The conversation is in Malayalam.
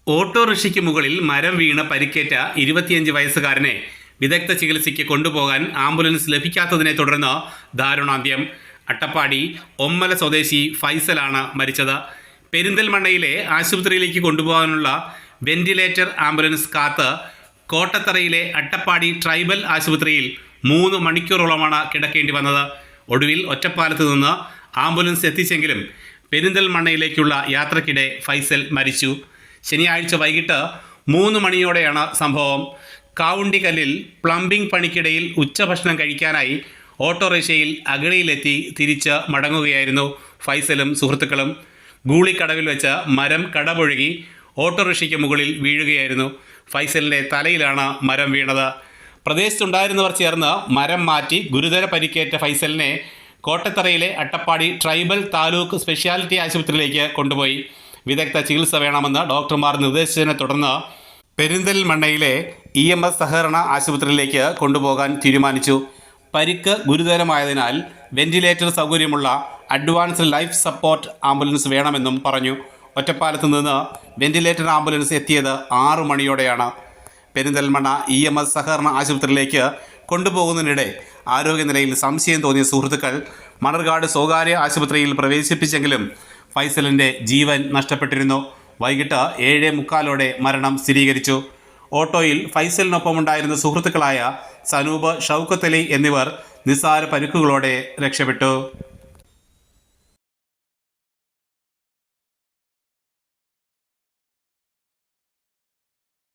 ഓട്ടോറിക്ഷയ്ക്ക് മുകളിൽ മരം വീണ് പരിക്കേറ്റ 25 വയസ്സുകാരനെ വിദഗ്ധ ചികിത്സയ്ക്ക് കൊണ്ടുപോകാൻ ആംബുലൻസ് ലഭിക്കാത്തതിനെ തുടർന്ന് ദാരുണാന്ത്യം. അട്ടപ്പാടി ഒമ്മല സ്വദേശി ഫൈസലാണ് മരിച്ചത്. പെരിന്തൽമണ്ണയിലെ ആശുപത്രിയിലേക്ക് കൊണ്ടുപോകാനുള്ള വെന്റിലേറ്റർ ആംബുലൻസ് കാത്ത് കോട്ടത്തറയിലെ അട്ടപ്പാടി ട്രൈബൽ ആശുപത്രിയിൽ 3 മണിക്കൂറോളമാണ് കിടക്കേണ്ടി വന്നത്. ഒടുവിൽ ഒറ്റപ്പാലത്ത് നിന്ന് ആംബുലൻസ് എത്തിച്ചെങ്കിലും പെരിന്തൽമണ്ണയിലേക്കുള്ള യാത്രക്കിടെ ഫൈസൽ മരിച്ചു. ശനിയാഴ്ച വൈകിട്ട് 3 മണിയോടെയാണ് സംഭവം. കാവുണ്ടിക്കല്ലിൽ പ്ലംബിംഗ് പണിക്കിടയിൽ ഉച്ചഭക്ഷണം കഴിക്കാനായി ഓട്ടോറിക്ഷയിൽ അഗളിയിലെത്തി തിരിച്ച് മടങ്ങുകയായിരുന്നു ഫൈസലും സുഹൃത്തുക്കളും. ഗൂളിക്കടവിൽ വെച്ച് മരം കടപുഴകി ഓട്ടോറിക്ഷയ്ക്ക് മുകളിൽ വീഴുകയായിരുന്നു. ഫൈസലിൻ്റെ തലയിലാണ് മരം വീണത്. പ്രദേശത്തുണ്ടായിരുന്നവർ ചേർന്ന് മരം മാറ്റി ഗുരുതര പരിക്കേറ്റ ഫൈസലിനെ കോട്ടത്തറയിലെ അട്ടപ്പാടി ട്രൈബൽ താലൂക്ക് സ്പെഷ്യാലിറ്റി ആശുപത്രിയിലേക്ക് കൊണ്ടുപോയി. വിദഗ്ധ ചികിത്സ വേണമെന്ന് ഡോക്ടർമാർ നിർദ്ദേശിച്ചതിനെ തുടർന്ന് പെരിന്തൽമണ്ണയിലെ EMS സഹകരണ ആശുപത്രിയിലേക്ക് കൊണ്ടുപോകാൻ തീരുമാനിച്ചു. പരിക്ക് ഗുരുതരമായതിനാൽ വെന്റിലേറ്റർ സൗകര്യമുള്ള അഡ്വാൻസ്ഡ് ലൈഫ് സപ്പോർട്ട് ആംബുലൻസ് വേണമെന്നും പറഞ്ഞു. ഒറ്റപ്പാലത്ത് നിന്ന് വെന്റിലേറ്റർ ആംബുലൻസ് എത്തിയത് 6 മണിയോടെയാണ്. പെരിന്തൽമണ്ണ EMS സഹകരണ ആശുപത്രിയിലേക്ക് കൊണ്ടുപോകുന്നതിനിടെ ആരോഗ്യനിലയിൽ സംശയം തോന്നിയ സുഹൃത്തുക്കൾ മണർകാട് സ്വകാര്യ ആശുപത്രിയിൽ പ്രവേശിപ്പിച്ചെങ്കിലും ഫൈസലിൻ്റെ ജീവൻ നഷ്ടപ്പെട്ടിരുന്നു. വൈകിട്ട് 7:45 മരണം സ്ഥിരീകരിച്ചു. ഓട്ടോയിൽ ഫൈസലിനൊപ്പമുണ്ടായിരുന്ന സുഹൃത്തുക്കളായ സനൂപ്, ഷൗക്കത്ത് അലി എന്നിവർ നിസ്സാര പരിക്കുകളോടെ രക്ഷപ്പെട്ടു.